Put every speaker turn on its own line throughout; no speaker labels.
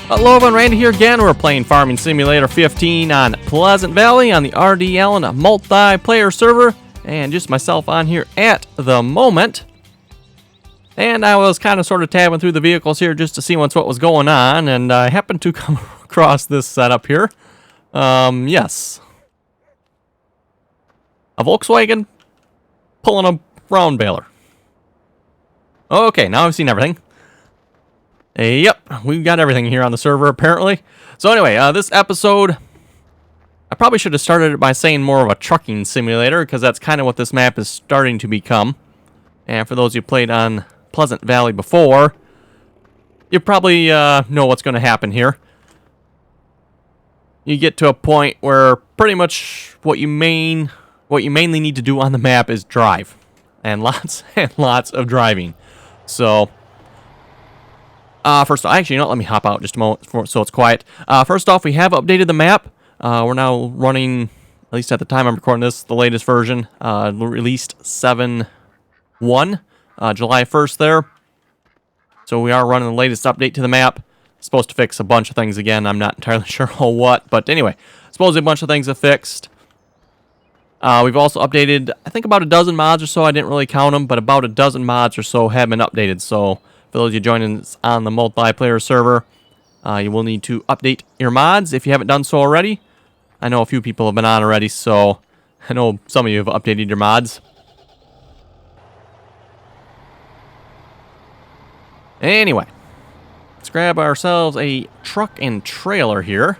Hello everyone, Randy here again. We're playing Farming Simulator 15 on Pleasant Valley on the RDAllen multiplayer server, and just myself on here at the moment. And I was kind of sort of tabbing through the vehicles here just to see what was going on, and I happened to come across this setup here. Yes. A Volkswagen pulling a round baler. Okay, now I've seen everything. Yep, we've got everything here on the server, apparently. So anyway, this episode, I probably should have started it by saying more of a trucking simulator, because that's kind of what this map is starting to become. And for those who played on Pleasant Valley before, you probably know what's going to happen here. You get to a point where pretty much what you mainly need to do on the map is drive. And lots and lots of driving. So first off, actually, let me hop out just a moment so it's quiet. First off, we have updated the map. We're now running, at least at the time I'm recording this, the latest version, released 7.1, July 1st there. So we are running the latest update to the map. It's supposed to fix a bunch of things again. I'm not entirely sure what, but anyway, supposedly a bunch of things are fixed. We've also updated, I think, about a dozen mods or so. I didn't really count them, but about a dozen mods or so have been updated. So for those of you joining us on the multiplayer server, you will need to update your mods if you haven't done so already. I know a few people have been on already, so I know some of you have updated your mods. Anyway, let's grab ourselves a truck and trailer here.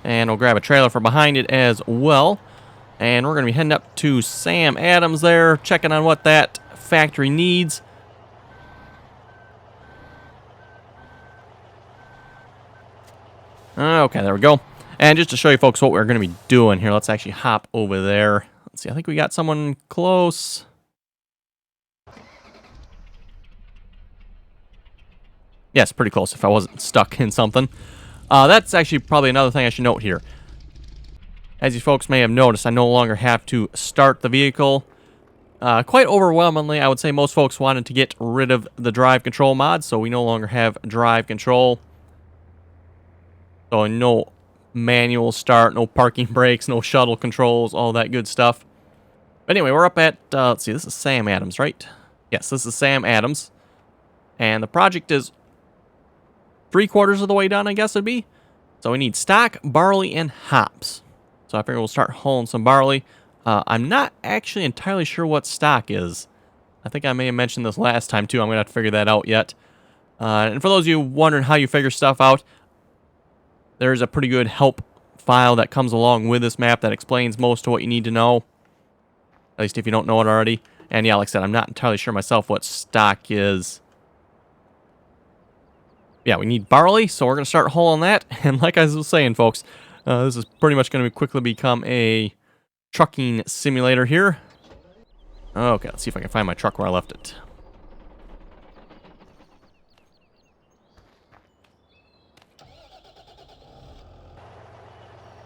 And we'll grab a trailer for behind it as well. And we're going to be heading up to Sam Adams there, checking on what that factory needs. Okay, there we go. And just to show you folks what we're going to be doing here, let's actually hop over there. Let's see, I think we got someone close. Yes, pretty close if I wasn't stuck in something. That's actually probably another thing I should note here. As you folks may have noticed, I no longer have to start the vehicle. Quite overwhelmingly, I would say most folks wanted to get rid of the drive control mod, so we no longer have drive control. So no manual start, no parking brakes, no shuttle controls, all that good stuff. But anyway, we're up at, let's see, this is Sam Adams, right? Yes, this is Sam Adams. And the project is 3/4 of the way done, I guess it'd be. So we need stock, barley, and hops. So I figure we'll start hauling some barley. I'm not actually entirely sure what stock is. I think I may have mentioned this last time too. I'm going to have to figure that out yet. And for those of you wondering how you figure stuff out, there's a pretty good help file that comes along with this map that explains most of what you need to know. At least if you don't know it already. And yeah, like I said, I'm not entirely sure myself what stock is. Yeah, we need barley, so we're going to start hauling that. And like I was saying, folks, this is pretty much going to quickly become a trucking simulator here. Okay, let's see if I can find my truck where I left it.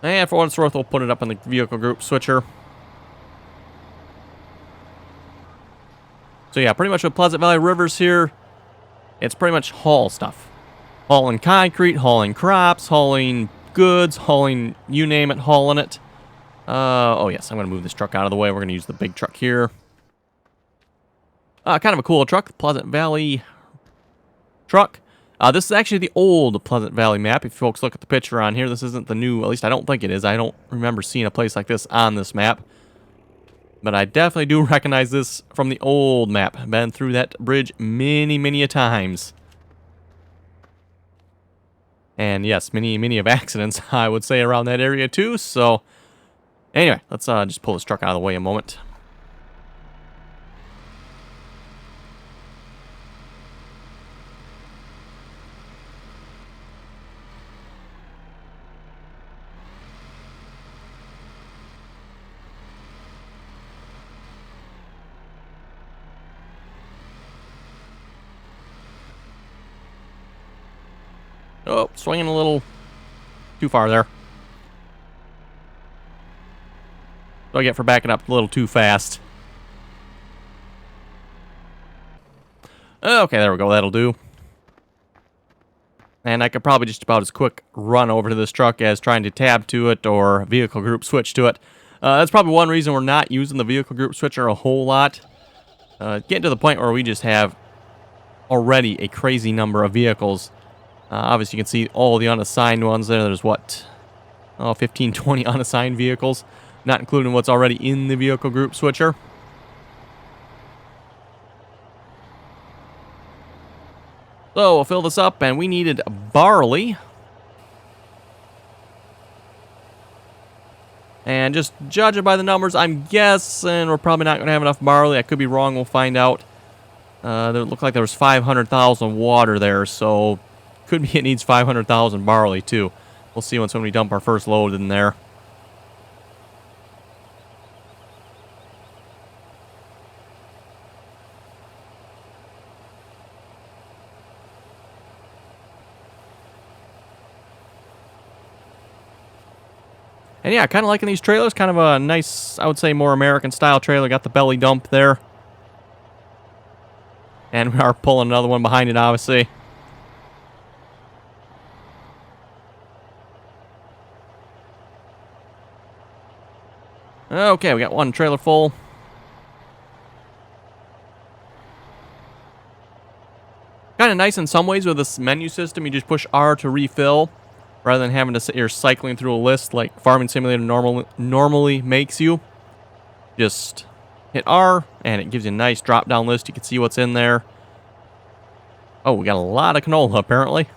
And for what it's worth, we'll put it up in the vehicle group switcher. So yeah, pretty much with Pleasant Valley Rivers here, it's pretty much haul stuff. Hauling concrete, hauling crops, hauling goods, hauling you name it, hauling it. Oh yes, I'm going to move this truck out of the way. We're going to use the big truck here. Kind of a cool truck, Pleasant Valley truck. This is actually the old Pleasant Valley map. If folks look at the picture on here, this isn't the new, at least I don't think it is. I don't remember seeing a place like this on this map. But I definitely do recognize this from the old map. I've been through that bridge many, many a times. And yes, many of accidents, I would say, around that area too. So anyway, let's just pull this truck out of the way a moment. Oh, swinging a little too far there. What do I get for backing up a little too fast? Okay, there we go. That'll do. And I could probably just about as quick run over to this truck as trying to tab to it or vehicle group switch to it. That's probably one reason we're not using the vehicle group switcher a whole lot. Getting to the point where we just have already a crazy number of vehicles. Obviously, you can see all the unassigned ones there. There's what? 15, 20 unassigned vehicles, not including what's already in the vehicle group switcher. So we'll fill this up, and we needed barley. And just judging by the numbers, I'm guessing we're probably not going to have enough barley. I could be wrong. We'll find out. It looked like there was 500,000 water there, so could be it needs 500,000 barley too. We'll see once we dump our first load in there. And yeah, kind of liking these trailers. Kind of a nice, I would say, more American-style trailer. Got the belly dump there. And we are pulling another one behind it, obviously. Okay, we got one trailer full. Kind of nice in some ways with this menu system. You just push R to refill, rather than having to sit here cycling through a list like Farming Simulator normally makes you. Just hit R, and it gives you a nice drop-down list. You can see what's in there. Oh, we got a lot of canola, apparently.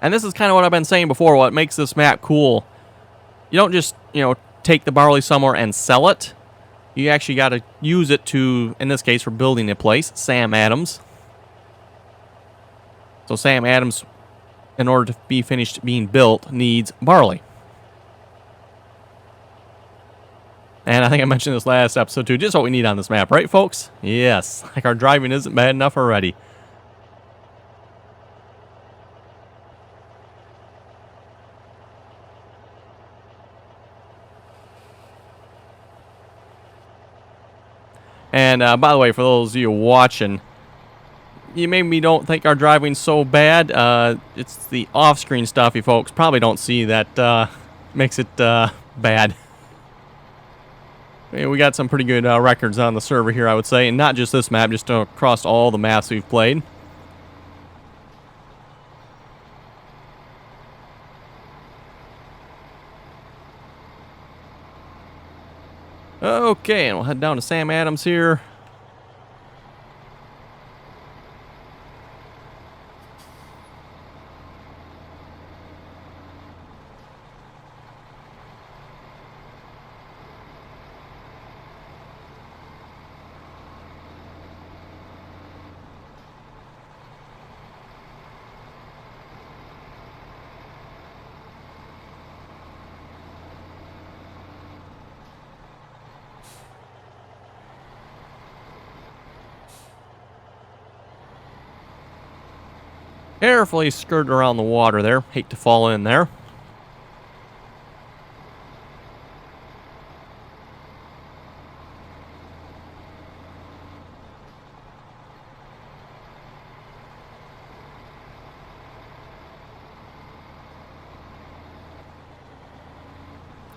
And this is kind of what I've been saying before, what makes this map cool. You don't just, take the barley somewhere and sell it. You actually got to use it to, in this case, for building a place, Sam Adams. So Sam Adams, in order to be finished being built, needs barley. And I think I mentioned this last episode too, just what we need on this map, right folks? Yes, like our driving isn't bad enough already. And by the way, for those of you watching, you maybe don't think our driving's so bad. It's the off-screen stuff you folks probably don't see that makes it bad. We got some pretty good records on the server here, I would say. And not just this map, just across all the maps we've played. Okay, and we'll head down to Sam Adams here. Carefully skirt around the water there. Hate to fall in there.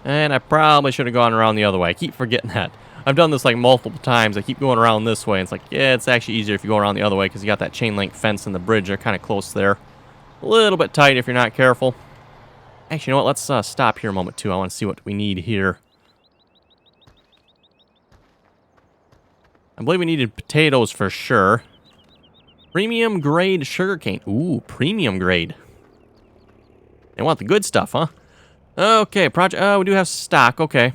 And I probably should have gone around the other way. I keep forgetting that. I've done this like multiple times. I keep going around this way. It's like, yeah, it's actually easier if you go around the other way because you got that chain link fence and the bridge. They're kind of close there. A little bit tight if you're not careful. Actually, you know what? Let's stop here a moment, too. I want to see what we need here. I believe we needed potatoes for sure. Premium grade sugarcane. Ooh, premium grade. They want the good stuff, huh? Okay, project. We do have stock. Okay.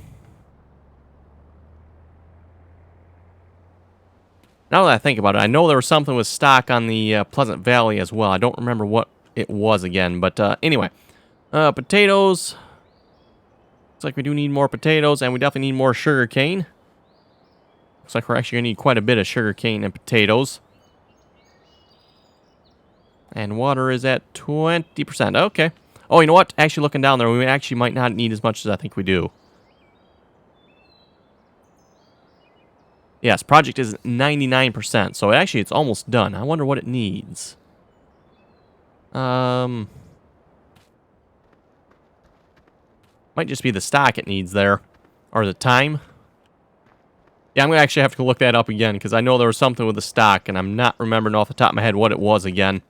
Now that I think about it, I know there was something with stock on the Pleasant Valley as well. I don't remember what it was again, but anyway. Potatoes. Looks like we do need more potatoes, and we definitely need more sugar cane. Looks like we're actually going to need quite a bit of sugar cane and potatoes. And water is at 20%. Okay. Oh, you know what? Actually, looking down there, we actually might not need as much as I think we do. Yes, project is 99%, so actually it's almost done. I wonder what it needs. Might just be the stock it needs there. Or the time. Yeah, I'm going to actually have to look that up again, because I know there was something with the stock, and I'm not remembering off the top of my head what it was again.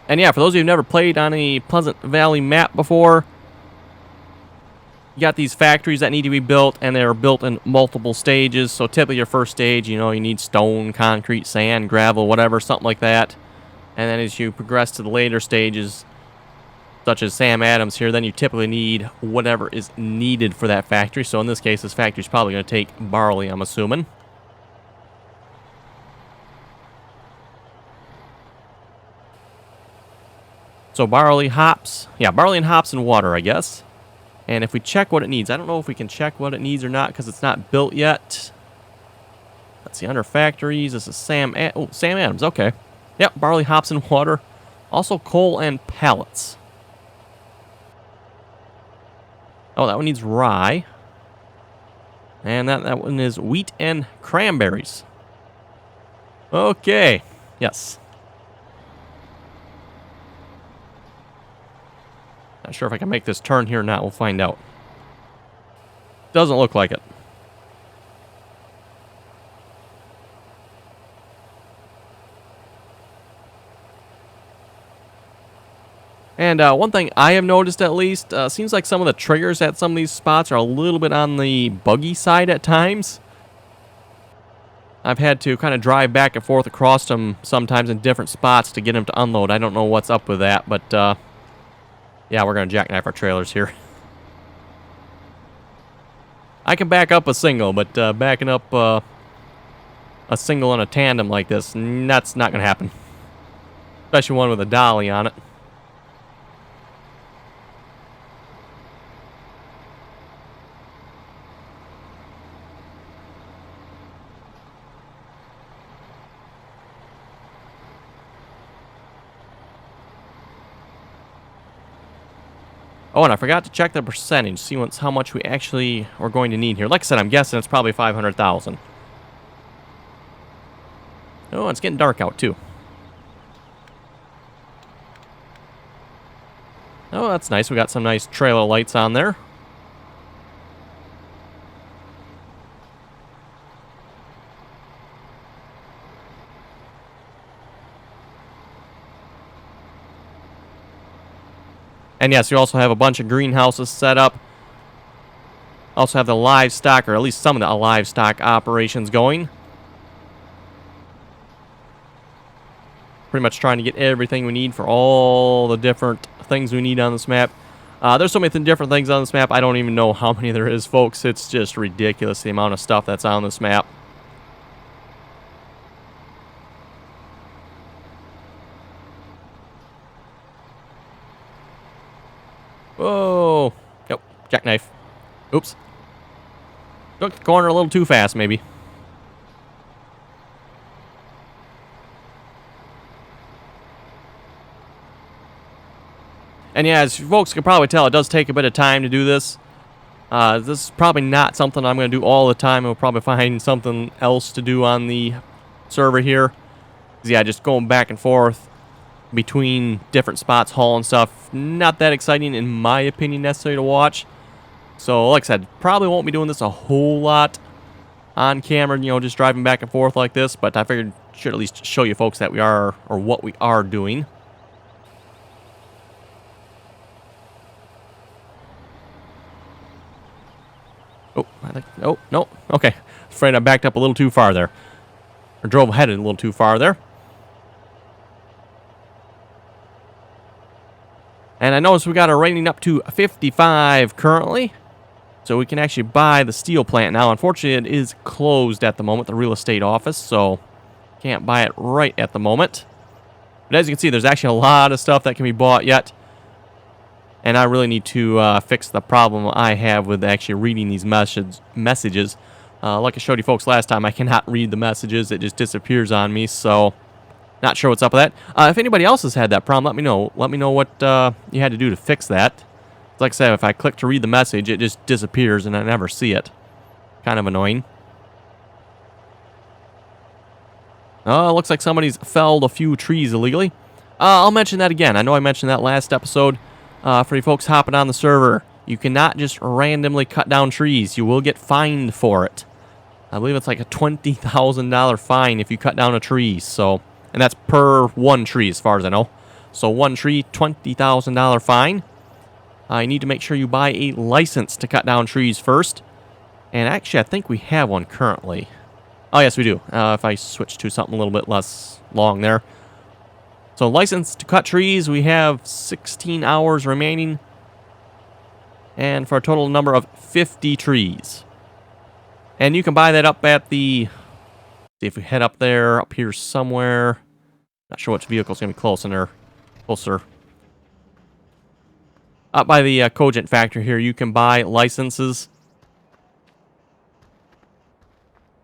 And yeah, for those of you who've never played on a Pleasant Valley map before, you got these factories that need to be built, and they're built in multiple stages. So typically your first stage, you know, you need stone, concrete, sand, gravel, whatever, something like that. And then as you progress to the later stages, such as Sam Adams here, then you typically need whatever is needed for that factory. So in this case, this factory is probably going to take barley, I'm assuming. So barley, hops. Yeah, barley and hops and water, I guess. And if we check what it needs, I don't know if we can check what it needs or not because it's not built yet. Let's see, under factories, this is Sam Adams, okay. Yep, barley, hops, and water. Also coal and pallets. Oh, that one needs rye. And that one is wheat and cranberries. Okay, yes. Not sure if I can make this turn here or not. We'll find out. Doesn't look like it. And one thing I have noticed at least, seems like some of the triggers at some of these spots are a little bit on the buggy side at times. I've had to kind of drive back and forth across them sometimes in different spots to get them to unload. I don't know what's up with that, but yeah, we're going to jackknife our trailers here. I can back up a single, but backing up a single and a tandem like this, that's not going to happen. Especially one with a dolly on it. Oh, and I forgot to check the percentage, see how much we actually are going to need here. Like I said, I'm guessing it's probably 500,000. Oh, it's getting dark out, too. Oh, that's nice. We got some nice trailer lights on there. And yes, you also have a bunch of greenhouses set up. Also have the livestock, or at least some of the livestock operations going. Pretty much trying to get everything we need for all the different things we need on this map. There's so many different things on this map, I don't even know how many there is, folks. It's just ridiculous, the amount of stuff that's on this map. Whoa. Yep, jackknife. Oops. Took the corner a little too fast, maybe. And yeah, as folks can probably tell, it does take a bit of time to do this. This is probably not something I'm going to do all the time. We'll probably find something else to do on the server here. 'Cause yeah, just going back and forth between different spots, hauling stuff, not that exciting in my opinion necessarily to watch. So like I said, probably won't be doing this a whole lot on camera, you know, just driving back and forth like this, but I figured I should at least show you folks that we are, or what we are doing. Oh, I think, oh, no, okay. Afraid I backed up a little too far there. Or drove ahead a little too far there. And I noticed we got our rating up to 55 currently. So we can actually buy the steel plant now. Unfortunately, it is closed at the moment, the real estate office, so can't buy it right at the moment. But as you can see, there's actually a lot of stuff that can be bought yet. And I really need to fix the problem I have with actually reading these messages. Like I showed you folks last time, I cannot read the messages. It just disappears on me, so not sure what's up with that. If anybody else has had that problem, let me know. Let me know what you had to do to fix that. Like I said, if I click to read the message, it just disappears and I never see it. Kind of annoying. Oh, looks like somebody's felled a few trees illegally. I'll mention that again. I know I mentioned that last episode. For you folks hopping on the server, you cannot just randomly cut down trees. You will get fined for it. I believe it's like a $20,000 fine if you cut down a tree. So, and that's per one tree as far as I know. So one tree, $20,000 fine. You need to make sure you buy a license to cut down trees first. And actually, I think we have one currently. Oh, yes, we do. If I switch to something a little bit less long there. So, license to cut trees, we have 16 hours remaining. And for a total number of 50 trees. And you can buy that up at the... See if we head up there, up here somewhere. Not sure which vehicle's going to be closer. Up by the Cogent factory here, you can buy licenses.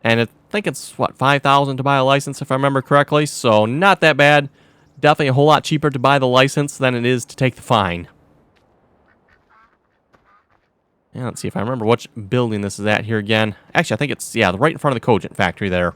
And I think it's, what, $5,000 to buy a license, if I remember correctly. So, not that bad. Definitely a whole lot cheaper to buy the license than it is to take the fine. Yeah, let's see if I remember which building this is at here again. Actually, I think it's, yeah, right in front of the Cogent factory there.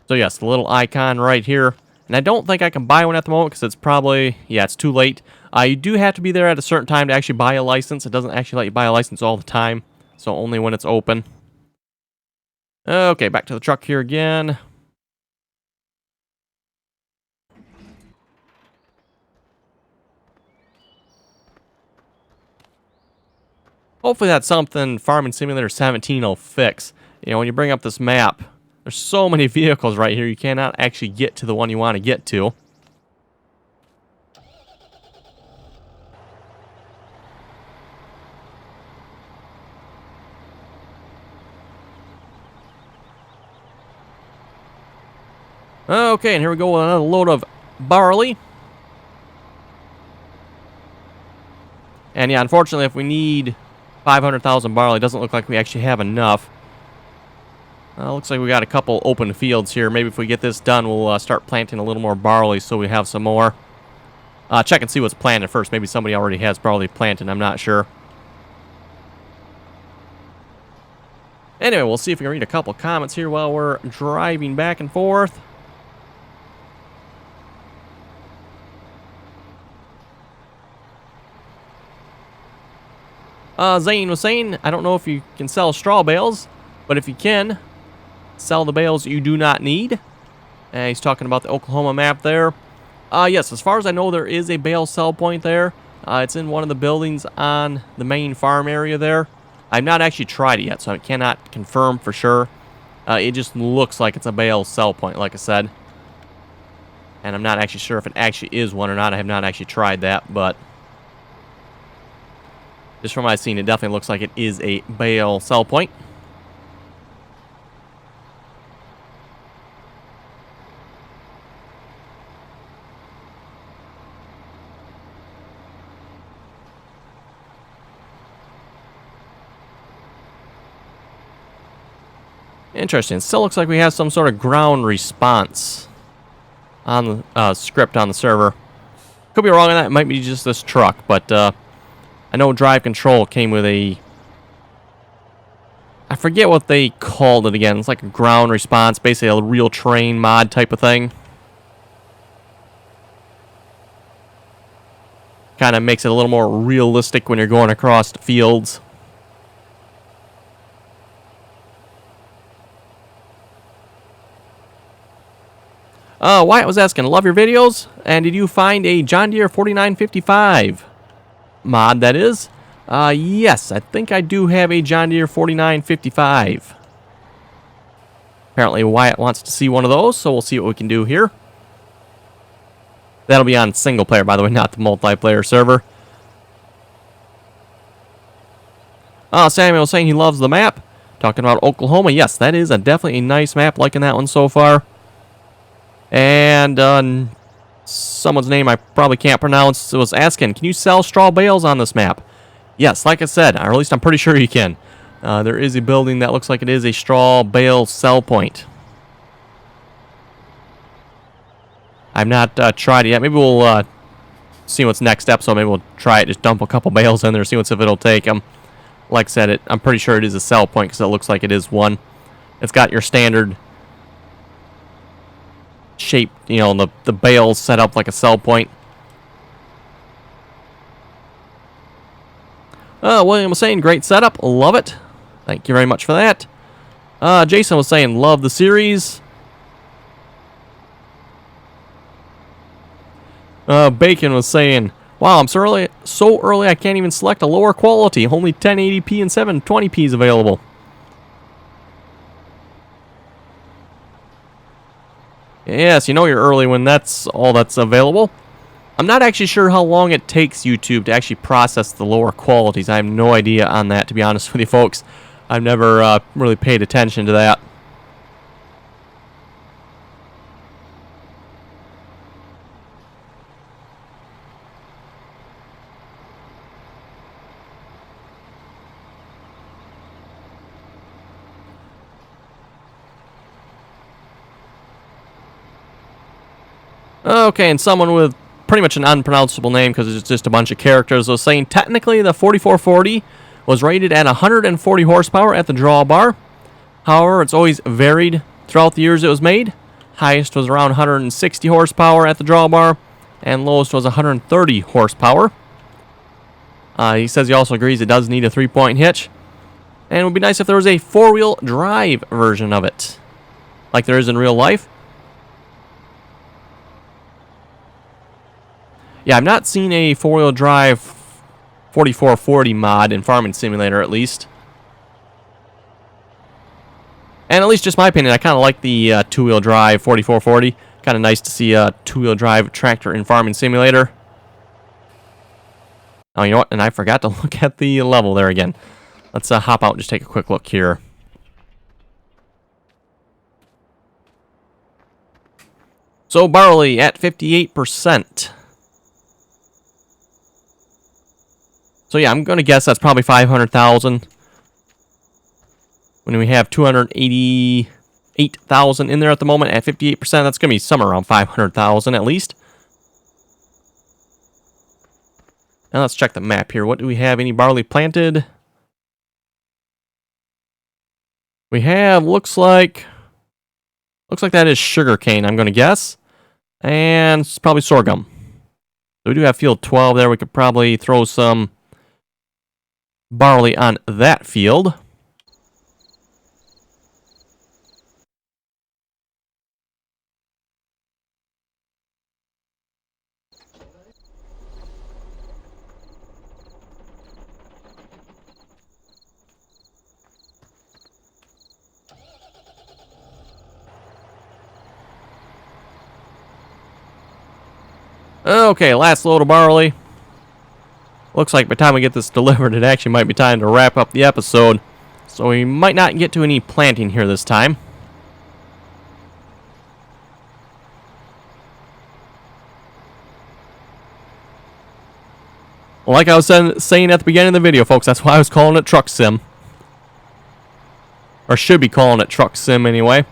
So yes, the little icon right here. And I don't think I can buy one at the moment because it's probably, yeah, it's too late. You do have to be there at a certain time to actually buy a license. It doesn't actually let you buy a license all the time. So only when it's open. Okay, back to the truck here again. Hopefully that's something Farming Simulator 17 will fix. You know, when you bring up this map, there's so many vehicles right here, you cannot actually get to the one you want to get to. Okay, and here we go with another load of barley. And yeah, unfortunately, if we need 500,000 barley, it doesn't look like we actually have enough. Looks like we got a couple open fields here. Maybe if we get this done, we'll start planting a little more barley so we have some more. Check and see what's planted first. Maybe somebody already has barley planted. I'm not sure. Anyway, we'll see if we can read a couple comments here while we're driving back and forth. Zane was saying, I don't know if you can sell straw bales, but if you can, sell the bales you do not need. And he's talking about the Oklahoma map there. Yes, as far as I know, there is a bale sell point there. It's in one of the buildings on the main farm area there. I've not actually tried it yet, so I cannot confirm for sure. It just looks like it's a bale sell point, like I said. And I'm not actually sure if it actually is one or not. I have not actually tried that, but just from what I've seen, it definitely looks like it is a bale sell point. Interesting. It still looks like we have some sort of ground response on the script on the server. Could be wrong on that. It might be just this truck, but I know Drive Control came with a... I forget what they called it again. It's like a ground response, basically a real terrain mod type of thing. Kind of makes it a little more realistic when you're going across the fields. Wyatt was asking, love your videos, and did you find a John Deere 4955? mod, that is. Yes, I think I do have a John Deere 4955. Apparently Wyatt wants to see one of those, so we'll see what we can do here. That'll be on single player, by the way, not the multiplayer server. Samuel saying he loves the map. Talking about Oklahoma. Yes, that is definitely a nice map. Liking that one so far. And someone's name I probably can't pronounce was asking, can you sell straw bales on this map? Yes, like I said, or at least I'm pretty sure you can. There is a building that looks like it is a straw bale sell point. I've not tried it yet. Maybe we'll see what's next episode. Maybe we'll try it. Just dump a couple bales in there, see if it'll take them. Like I said, I'm pretty sure it is a sell point because it looks like it is one. It's got your standard shape, you know, the bales set up like a sell point. William was saying, great setup. Love it. Thank you very much for that. Jason was saying, love the series. Bacon was saying, wow, I'm so early I can't even select a lower quality. Only 1080p and 720p is available. Yes, you know you're early when that's all that's available. I'm not actually sure how long it takes YouTube to actually process the lower qualities. I have no idea on that, to be honest with you folks. I've never really paid attention to that. Okay, and someone with pretty much an unpronounceable name because it's just a bunch of characters was saying technically the 4440 was rated at 140 horsepower at the drawbar. However, it's always varied throughout the years it was made. Highest was around 160 horsepower at the drawbar, and lowest was 130 horsepower. He says he also agrees it does need a 3-point hitch, and it would be nice if there was a 4-wheel drive version of it, like there is in real life. Yeah, I've not seen a 4-wheel drive 4440 mod in Farming Simulator, at least. And at least just my opinion, I kind of like the 2-wheel drive 4440. Kind of nice to see a 2-wheel drive tractor in Farming Simulator. Oh, you know what? And I forgot to look at the level there again. Let's hop out and just take a quick look here. So, Barley at 58%. So yeah, I'm going to guess that's probably 500,000. When we have 288,000 in there at the moment at 58%, that's going to be somewhere around 500,000 at least. Now let's check the map here. What do we have? Any barley planted? We have, looks like that is sugarcane, I'm going to guess. And it's probably sorghum. So we do have field 12 there. We could probably throw some barley on that field. Okay, last load of barley. Looks like by the time we get this delivered, it actually might be time to wrap up the episode. So we might not get to any planting here this time. Well, like I was saying at the beginning of the video, folks, that's why I was calling it Truck Sim. Or should be calling it Truck Sim anyway.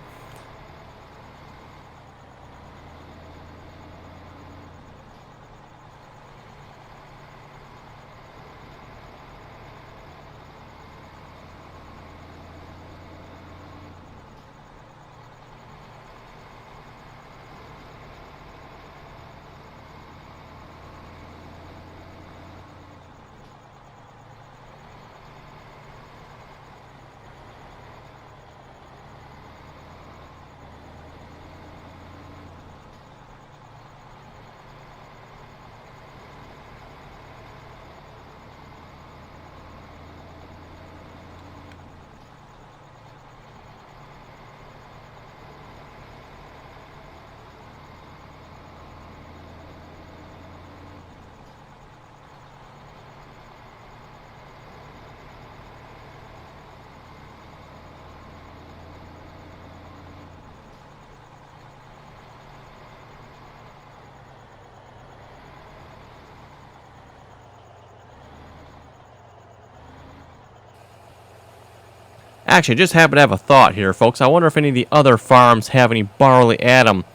Actually, just happen to have a thought here, folks. I wonder if any of the other farms have any barley at them.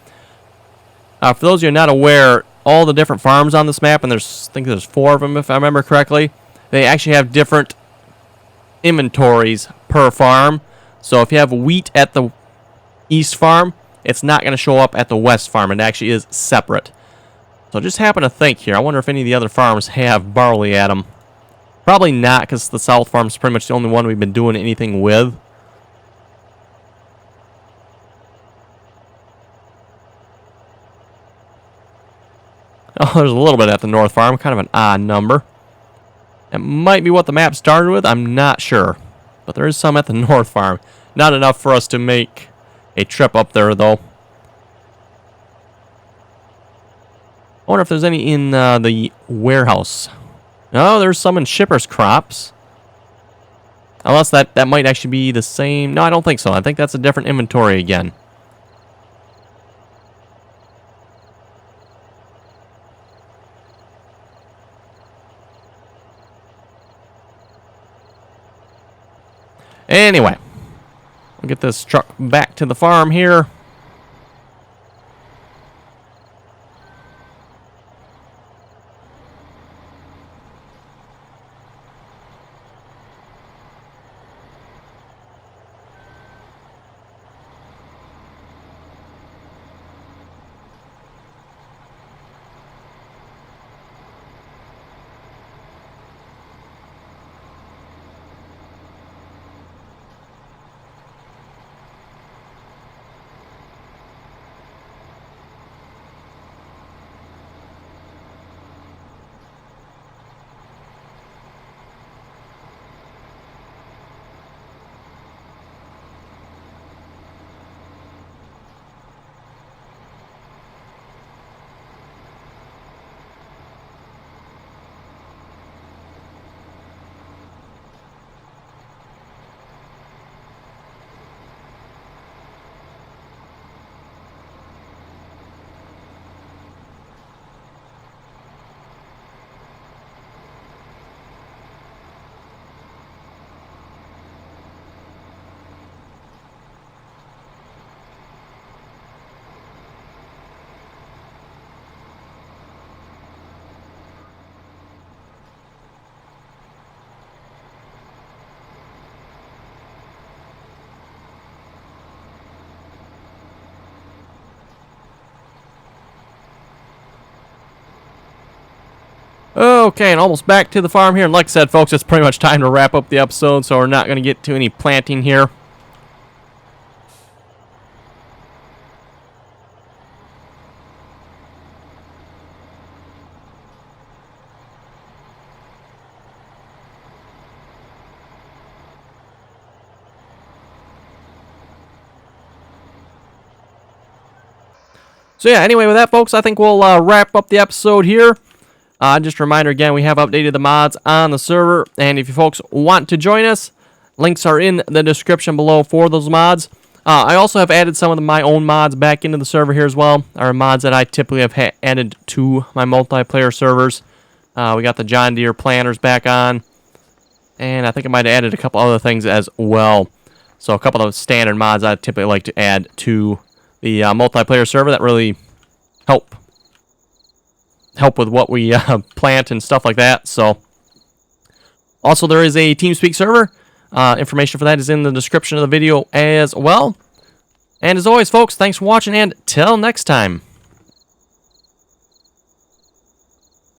For those of you not aware, all the different farms on this map, and I think there's 4 of them if I remember correctly, they actually have different inventories per farm. So if you have wheat at the east farm, it's not going to show up at the west farm. It actually is separate. So just happen to think here. I wonder if any of the other farms have barley at them. Probably not, because the south farm is pretty much the only one we've been doing anything with. Oh, there's a little bit at the north farm. Kind of an odd number. It might be what the map started with. I'm not sure. But there is some at the north farm. Not enough for us to make a trip up there, though. I wonder if there's any in the warehouse. No, there's some in Shipper's Crops. Unless that might actually be the same. No, I don't think so. I think that's a different inventory again. Anyway, we'll get this truck back to the farm here. Okay, and almost back to the farm here. And like I said, folks, it's pretty much time to wrap up the episode, so we're not going to get to any planting here. So yeah, anyway, with that, folks, I think we'll wrap up the episode here. Just a reminder again, we have updated the mods on the server, and if you folks want to join us, links are in the description below for those mods. I also have added some of my own mods back into the server here as well, or mods that I typically have added to my multiplayer servers. We got the John Deere planters back on, and I think I might have added a couple other things as well. So a couple of standard mods I typically like to add to the multiplayer server that really help with what we plant and stuff like that. So also there is a TeamSpeak server. Information for that is in the description of the video as well. And as always, folks, thanks for watching, and till next time.